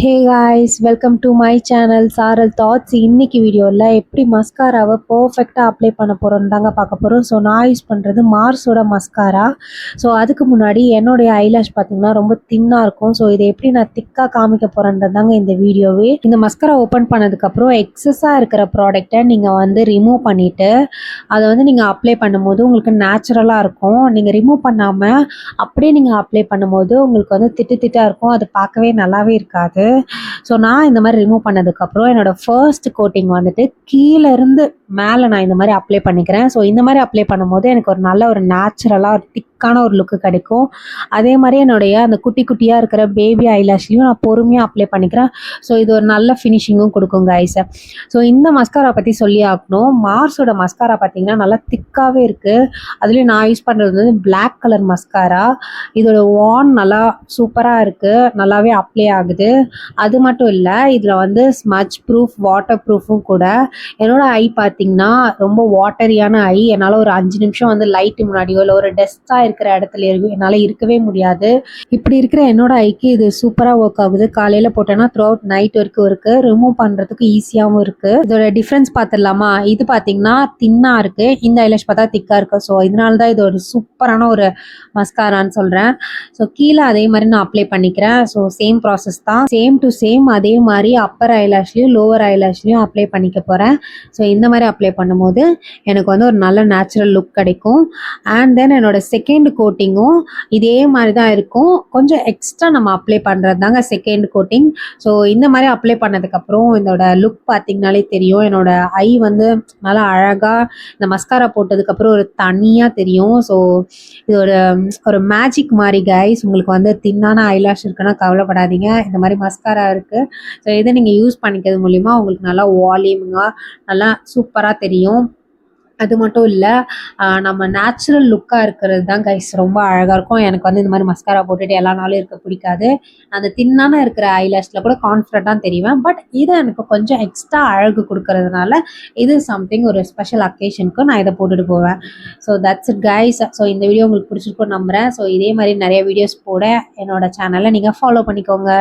Hey guys, welcome to my channel சாரல் thoughts. இன்னைக்கு வீடியோவில் எப்படி மஸ்காராவை பர்ஃபெக்டாக அப்ளை பண்ண போகிறோன்னு தாங்க பார்க்க போகிறோம். ஸோ நான் யூஸ் பண்ணுறது மார்ஸோட மஸ்காரா. ஸோ அதுக்கு முன்னாடி என்னுடைய ஐலாஷ் பார்த்திங்கன்னா ரொம்ப தின்னாக இருக்கும். ஸோ இதை எப்படி நான் திக்காக காமிக்க போகிறேன்றது தாங்க இந்த வீடியோவே. இந்த மஸ்காரா ஓப்பன் பண்ணதுக்கப்புறம் எக்ஸஸாக இருக்கிற ப்ராடக்டை நீங்கள் வந்து ரிமூவ் பண்ணிவிட்டு அதை வந்து நீங்கள் அப்ளை பண்ணும்போது உங்களுக்கு நேச்சுரலாக இருக்கும். நீங்கள் ரிமூவ் பண்ணாமல் அப்படியே நீங்கள் அப்ளை பண்ணும்போது உங்களுக்கு வந்து திட்டாக இருக்கும். அது பார்க்கவே நல்லாவே இருக்காது. ஸோ நான் இந்த மாதிரி ரிமூவ் பண்ணதுக்கப்புறம் என்னோட ஃபர்ஸ்ட் கோட்டிங் வந்துட்டு கீழே இருந்து மேலே நான் இந்த மாதிரி அப்ளை பண்ணிக்கிறேன். ஸோ இந்த மாதிரி அப்ளை பண்ணும்போது எனக்கு ஒரு நல்ல ஒரு நேச்சுரலாக ஒரு திக்கான ஒரு லுக்கு கிடைக்கும். அதே மாதிரி என்னுடைய அந்த குட்டி குட்டியாக இருக்கிற பேபி ஐலாஷ்லையும் நான் பொறுமையாக அப்ளை பண்ணிக்கிறேன். ஸோ இது ஒரு நல்ல ஃபினிஷிங்கும் கொடுக்கும் கைஸ். ஸோ இந்த மஸ்காரா பற்றி சொல்லி ஆகணும். மார்ஸோட மஸ்காரா பார்த்தீங்கன்னா நல்லா திக்காகவே இருக்குது. அதுலேயும் நான் யூஸ் பண்ணுறது வந்து பிளாக் கலர் மஸ்காரா. இதோட வான் நல்லா சூப்பராக இருக்குது, நல்லாவே அப்ளை ஆகுது. அது மட்டும் இல்லை, இதில் வந்து ஸ்மட்ச் ப்ரூஃப், வாட்டர் ப்ரூஃபும் கூட. என்னோட ஐ பார்த்தீங்கன்னா ரொம்ப வாட்டரியான ஐ. என்னால் ஒரு 5 நிமிஷம் வந்து லைட்டு முன்னாடியோ இல்லை ஒரு டஸ்ட்டாக இருக்கிற இடத்துல என்னால் இருக்கவே முடியாது. இப்படி இருக்கிற என்னோட ஐக்கு இது சூப்பராக ஒர்க் ஆகுது. காலையில் போட்டேன்னா த்ரூ அவுட் நைட் வரைக்கும் இருக்குது. ரிமூவ் பண்ணுறதுக்கு ஈஸியாகவும் இருக்குது. இதோட டிஃப்ரென்ஸ் பார்த்துடலாமா? இது பார்த்தீங்கன்னா தின்னாக இருக்குது, இந்த ஐலாஷ் பார்த்தா திக்காக இருக்குது. ஸோ இதனால தான் இது ஒரு சூப்பரான ஒரு மஸ்காரான்னு சொல்கிறேன். ஸோ கீழே அதே மாதிரி நான் அப்ளை பண்ணிக்கிறேன். ஸோ சேம் ப்ராசஸ் தான், சேம் டு சேம். அதே மாதிரி அப்பர் ஐலாஷ்லையும் லோவர் ஐலாஷ்லையும் அப்ளை பண்ணிக்க போகிறேன். ஸோ இந்த மாதிரி அப்ளை பண்ணும்போது எனக்கு வந்து ஒரு நல்ல நேச்சுரல் லுக் கிடைக்கும். அண்ட் தென் என்னோட செகண்ட் கோட்டிங்கும் இதே மாதிரி தான் இருக்கும். கொஞ்சம் எக்ஸ்ட்ரா நம்ம அப்ளை பண்ணுறது தாங்க செகண்ட் கோட்டிங். ஸோ இந்த மாதிரி அப்ளை பண்ணதுக்கப்புறம் இதோட லுக் பார்த்திங்கனாலே தெரியும். என்னோட ஐ வந்து நல்லா அழகாக இந்த மஸ்காரா போட்டதுக்கப்புறம் ஒரு தனியாக தெரியும். ஸோ இதோட ஒரு மேஜிக் மாதிரி கைஸ். உங்களுக்கு வந்து தின்னான ஐலாஷ் இருக்குன்னா கவலைப்படாதீங்க, இந்த மாதிரி மஸ்காரா இருக்குது. ஸோ இதை நீங்கள் யூஸ் பண்ணிக்கிறது மூலிமா உங்களுக்கு நல்லா வால்யூமிங்காக நல்லா சூப்பராக தெரியும். அது மட்டும் இல்லை, நம்ம நேச்சுரல் லுக்காக இருக்கிறது தான் கைஸ் ரொம்ப அழகாக இருக்கும். எனக்கு வந்து இந்த மாதிரி மஸ்காரா போட்டுட்டு எல்லா நாளும் இருக்க பிடிக்காது. அந்த தின்னான இருக்கிற ஐலாஷில் கூட கான்ஃபிடண்ட்டாக தெரிவேன். பட் இது எனக்கு கொஞ்சம் எக்ஸ்ட்ரா அழகு கொடுக்கறதுனால இது சம்திங் ஒரு ஸ்பெஷல் அக்கேஷனுக்கு நான் இதை போட்டுட்டு போவேன். So that's it guys. So இந்த வீடியோ உங்களுக்கு பிடிச்சிருக்குன்னு நம்புகிறேன். ஸோ இதே மாதிரி நிறைய வீடியோஸ் போட என்னோட சேனலை நீங்கள் ஃபாலோ பண்ணிக்கோங்க.